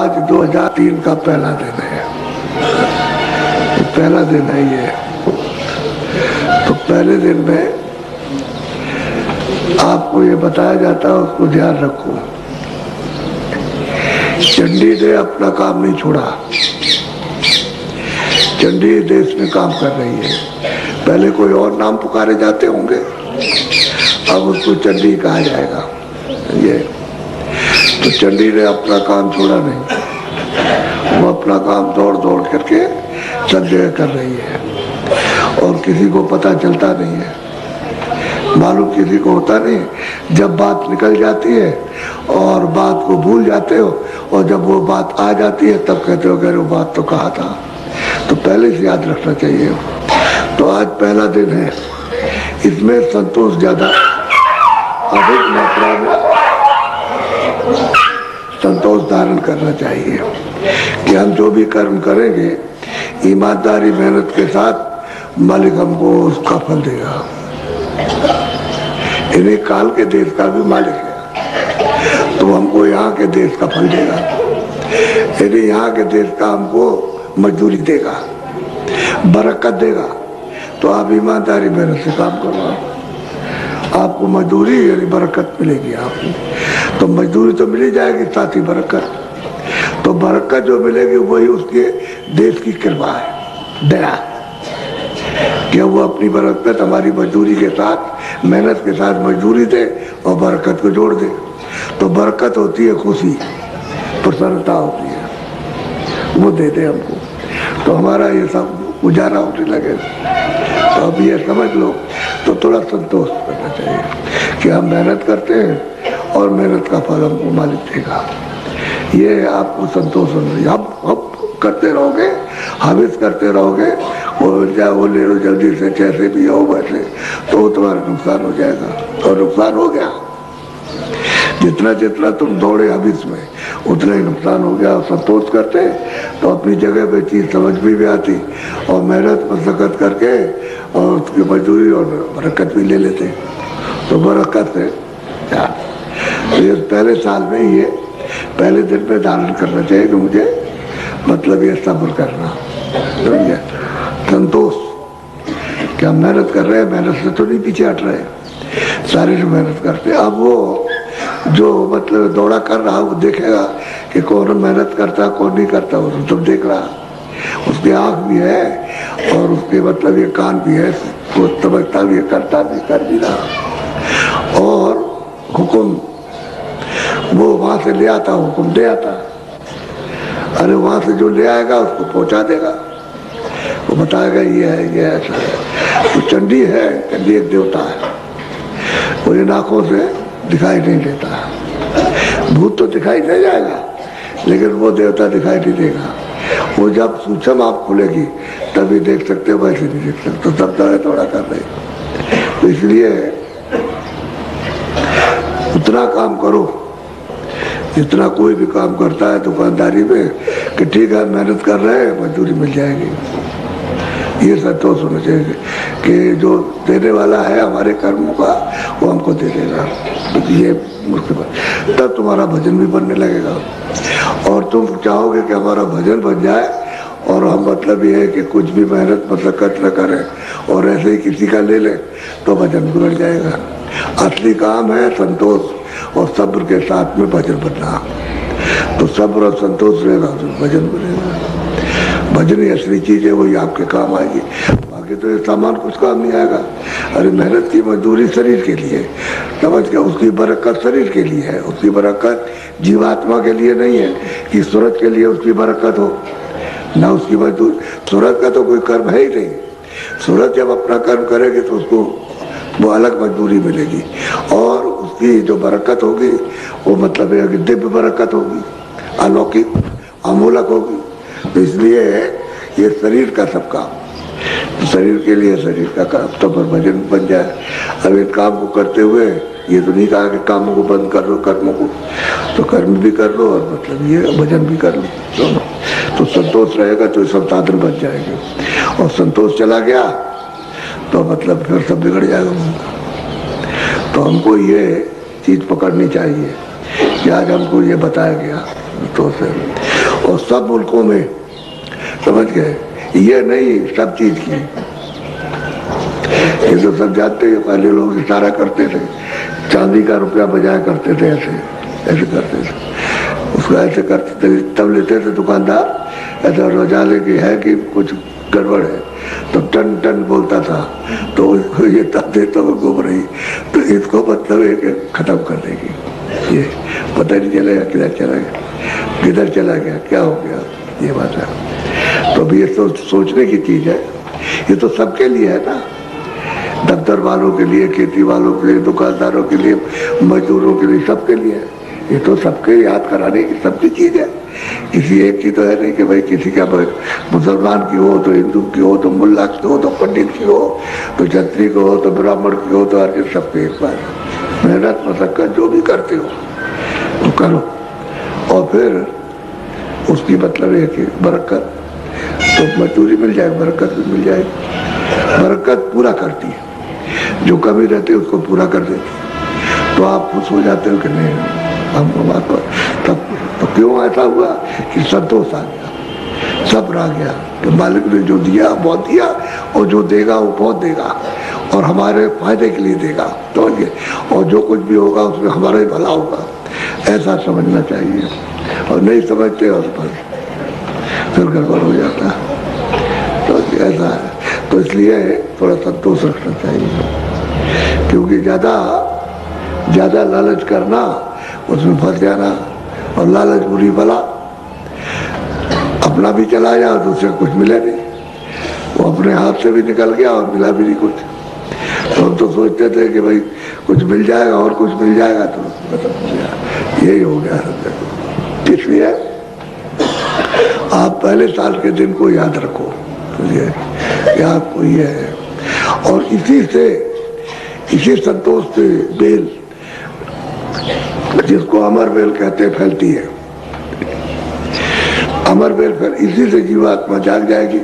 आज 2003 का पहला दिन है, पहला दिन है ये। तो पहले दिन में आपको ये बताया जाता है, उसको ध्यान रखो। चंडी ने अपना काम नहीं छोड़ा, चंडी देश में काम कर रही है। पहले कोई और नाम पुकारे जाते होंगे, अब उसको चंडी कहा जाएगा ये। तो चंडी ने अपना काम छोड़ा नहीं, वो अपना काम दौड़ दौड़ करके सब जगह कर रही है और किसी को पता चलता नहीं है, मालूम किसी को होता नहीं। जब बात निकल जाती है और बात को भूल जाते हो, और जब वो बात आ जाती है तब कहते हो कि वो बात तो कहा था। तो पहले से याद रखना चाहिए। तो आज पहला दिन है, इसमें संतोष ज्यादा अधिक मात्रा में संतोष धारण करना चाहिए कि हम जो भी कर्म करेंगे ईमानदारी मेहनत के साथ मालिक हमको उसका फल देगा। इन्हीं काल के देश का भी मालिक है, तो हमको यहाँ के देश का फल देगा। यदि यहाँ के देश का हमको मजदूरी देगा, बरकत देगा, तो आप ईमानदारी मेहनत से काम करो, आपको मजदूरी यानी बरकत मिलेगी। आपको तो मजदूरी तो मिल ही जाएगी, साथ ही बरकत। तो बरकत जो मिलेगी वही उसके देश की कृपा है, दया, कि वो अपनी बरकत हमारी मजदूरी के साथ, मेहनत के साथ मजदूरी दे और बरकत को जोड़ दे। तो बरकत होती है खुशी, प्रसन्नता होती है, वो दे दे हमको, तो हमारा ये सब गुजारा होने लगे। तो अब ये समझ लो, तो थोड़ा संतोष करना चाहिए कि हम मेहनत करते हैं और मेहनत का फल हमको मालिक देगा। ये आपको संतोष होना चाहिए। आप करते रहोगे, हाविस करते रहोगे, और चाहे वो ले लो जल्दी से, जैसे भी हो वैसे, तो तुम्हारा नुकसान हो जाएगा। और नुकसान हो गया, जितना जितना तुम दौड़े हविस में उतना ही नुकसान हो गया। और संतोष करते तो अपनी जगह पे चीज समझ भी आती, और मेहनत मशक्कत करके और उसकी मजदूरी और बरकत भी ले लेते, तो बरकत है। तो ये पहले साल में ये पहले दिन में धारण करना चाहिए कि मुझे मतलब ये सब्र करना, समझे, संतोष, कि हम मेहनत कर रहे हैं, मेहनत से तो नहीं पीछे हट रहे, शारीरिक मेहनत करते। अब वो जो मतलब दौड़ा कर रहा, वो देखेगा कि कौन मेहनत करता कौन नहीं करता, वो तो सब देख रहा। उसकी आँख भी है और उसके मतलब ये कान भी है, वो समझता भी है, करता भी, कर भी रहा। और हुक्म वो वहां से ले आता, हुक्म दे आता। अरे वहां से जो ले आएगा उसको पहुंचा देगा, वो बताएगा ये है, ये ऐसा है। तो चंडी है, चंडी एक देवता है, वो इन आंखों से दिखाई नहीं देता। भूत तो दिखाई दे जाएगा, लेकिन वो देवता दिखाई नहीं देगा। वो जब सूक्ष्म आप खुलेगी तभी देख सकते हो, वैसे नहीं देख सकते। सब तरह थोड़ा कर रहे, तो इसलिए उतना काम करो जितना कोई भी काम करता है दुकानदारी में, कि ठीक है मेहनत कर रहे हैं, मजदूरी मिल जाएगी। ये संतोष होना चाहिए कि जो देने वाला है हमारे कर्मों का, वो हमको दे देगा। ये मुश्किल, तब तुम्हारा भजन भी बनने लगेगा। और तुम चाहोगे कि हमारा भजन बन जाए, और हम मतलब ये है कि कुछ भी मेहनत मशक्कत न करें और ऐसे ही किसी का ले लें, तो भजन बिगड़ जाएगा। असली काम है संतोष और सब्र के साथ में भजन बनना। तो सब्र और संतोष रहेगा तो भजन बनेगा। भजन ही असली चीज है, वही आपके काम आएगी। बाकी तो ये सामान कुछ काम नहीं आएगा। अरे मेहनत की मजदूरी शरीर के लिए, समझ के, उसकी बरकत शरीर के लिए है, उसकी बरकत जीवात्मा के लिए नहीं है कि सूरज के लिए उसकी बरकत हो ना, उसकी मजदूरी। सूरज का तो कोई कर्म है ही नहीं। सूरज जब अपना कर्म करेगी तो उसको वो अलग मजदूरी मिलेगी, और उसकी जो बरकत होगी वो मतलब है कि दिव्य बरकत होगी, अलौकिक, अमूलक होगी। तो इसलिए ये शरीर का सब काम, तो शरीर के लिए शरीर का काम, तो पर भजन बन जाए। अब इन काम को करते हुए ये तो नहीं कहा कि कामों को बंद कर लो, कर्मों को, तो कर्म भी कर लो और मतलब ये भजन भी कर लो दोनों। तो संतोष रहेगा तो सब साधन बच जाएंगे, और संतोष चला गया तो मतलब फिर सब बिगड़ जाएगा। तो हमको ये चीज पकड़नी चाहिए कि आज हमको ये बताया गया तो से, और सब मुल्कों में समझ गए, ये नहीं सब चीज की, ये तो सब जानते हैं। पहले लोग इशारा करते थे, चांदी का रुपया बजाया करते थे, ऐसे ऐसे करते थे, उसको ऐसे करते थे, तब लेते थे दुकानदार ऐसा रोजाले की है कि कुछ गड़बड़ है, तो टन टन बोलता था, तो उसको ये तब देता वो घूम रही, तो इसको मतलब है कि खत्म कर देगी, ये पता नहीं चलेगा किधर चला गया, किधर चला गया, क्या हो गया, ये बात है। तो अभी ये सोचने की चीज है, ये तो सबके लिए है ना, दफ्तर वालों के लिए, खेती वालों के लिए, दुकानदारों के लिए, मजदूरों के लिए, सबके लिए है। ये तो सबके याद कराने की सबकी चीज है, किसी एक की तो है नहीं कि भाई किसी का मुसलमान की हो तो हिंदू की हो तो मुल्ला की हो तो पंडित की हो तो छत्री को हो तो ब्राह्मण की हो तो हर सबके एक बार मेहनत मशक्कत जो भी करते हो तो करो, और फिर उसकी मतलब है कि बरकत, तो मजदूरी मिल जाए, बरकत भी मिल जाए। बरकत पूरा करती है, जो कमी रहती है उसको पूरा कर देती, तो आप खुश हो जाते हो कि नहीं हमको बात पर। तब तो क्यों ऐसा हुआ कि संतोष आ गया, सब रह गया कि मालिक ने जो दिया बहुत दिया, और जो देगा वो बहुत देगा, और हमारे फायदे के लिए देगा, तो और जो कुछ भी होगा उसमें हमारा ही भला होगा, ऐसा समझना चाहिए। और नहीं समझते और फिर गड़बड़ हो जाता है, तो ऐसा है। तो इसलिए थोड़ा संतोष रखना चाहिए, क्योंकि ज्यादा लालच करना, उसमें फंस जाना, और लालच बुरी बला, अपना भी चला जाए और दूसरे कुछ मिले नहीं, वो अपने हाथ से भी निकल गया और मिला भी नहीं कुछ। तो हम तो सोचते थे कि भाई कुछ मिल जाएगा और कुछ मिल जाएगा, तो खत्म हो गया, यही हो गया। इसलिए आप पहले साल के दिन को याद रखो, कि आपको ये है, और इसी संतोष से बेल, जिसको अमर बेल कहते हैं, फैलती है। अमर बेल फिर इसी से जीवात्मा जाग जाएगी,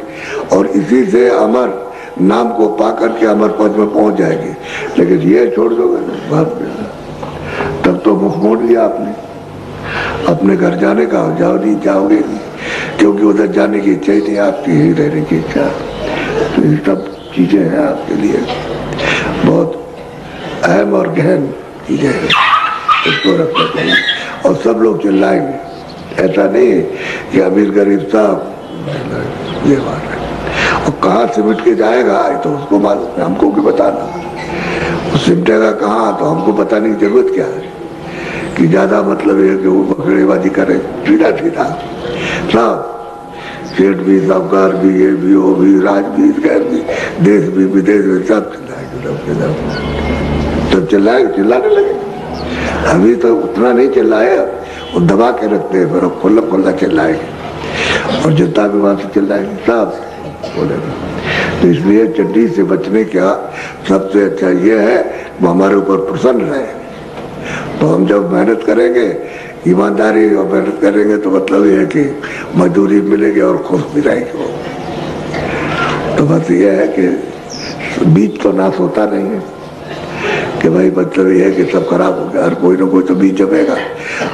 और इसी से अमर नाम को पाकर के अमर पद में पहुंच जाएगी। लेकिन ये छोड़ दोगे तब तो मुख मोड़ लिया आपने, अपने घर जाने का जाओगे नहीं, क्योंकि उधर जाने की इच्छा ही नहीं, आपकी ही रहने की इच्छा। तो ये सब चीजें हैं आपके लिए बहुत अहम और गहन चीजें हैं, इसको रखना चाहिए। और सब लोग चिल्लाएंगे, ऐसा नहीं है कि अमीर गरीब साहब, ये बात है। और कहाँ सिमट के जाएगा तो उसको मालूम है, हमको भी बताना, वो सिमटेगा कहाँ तो हमको बताने की जरूरत क्या है, कि ज्यादा मतलब है कि वो बकरेबाजी करे, सीधा सीधा सब, सेठ भी, साहूकार भी, ये भी, वो भी, राज भी, गैर भी, देश भी, विदेश भी, सब चिल्लाएंगे, सब चिल्लाने लगे। अभी तो उतना नहीं चिल्लाए, वो दबा के रखते हैं, फिर खुला खुला चिल्लाएंगे, और जितना भी वहां से चिल्लाएंगे सब बोलेगा। तो इसलिए चड्डी से बचने का सबसे अच्छा ये है वो हमारे ऊपर प्रसन्न रहे। तो हम जब मेहनत करेंगे, ईमानदारी और मेहनत करेंगे, तो मतलब ये है कि मजदूरी मिलेगी और खुश भी रहेंगे वो। तो बस ये है कि बीज तो नाश होता नहीं है, कि भाई मतलब ये है कि सब खराब हो गया, हर कोई ना कोई तो बीज जमेगा,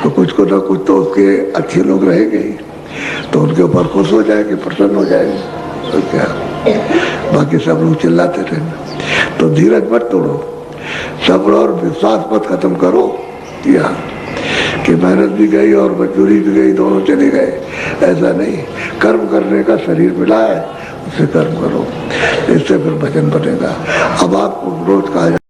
तो कुछ को ना कुछ तो उसके अच्छे लोग रहेंगे ही, तो उनके ऊपर खुश हो जाएंगे, प्रसन्न हो जाएंगे, तो क्या। बाकी सब लोग चिल्लाते थे, तो धीरज मत तोड़ो, सब्र और विश्वास मत खत्म करो, या कि मेहनत भी गई और मजदूरी भी गई, दोनों चले गए, ऐसा नहीं। कर्म करने का शरीर मिला है, उससे कर्म करो, इससे फिर भजन बनेगा। अब आपको रोज कहा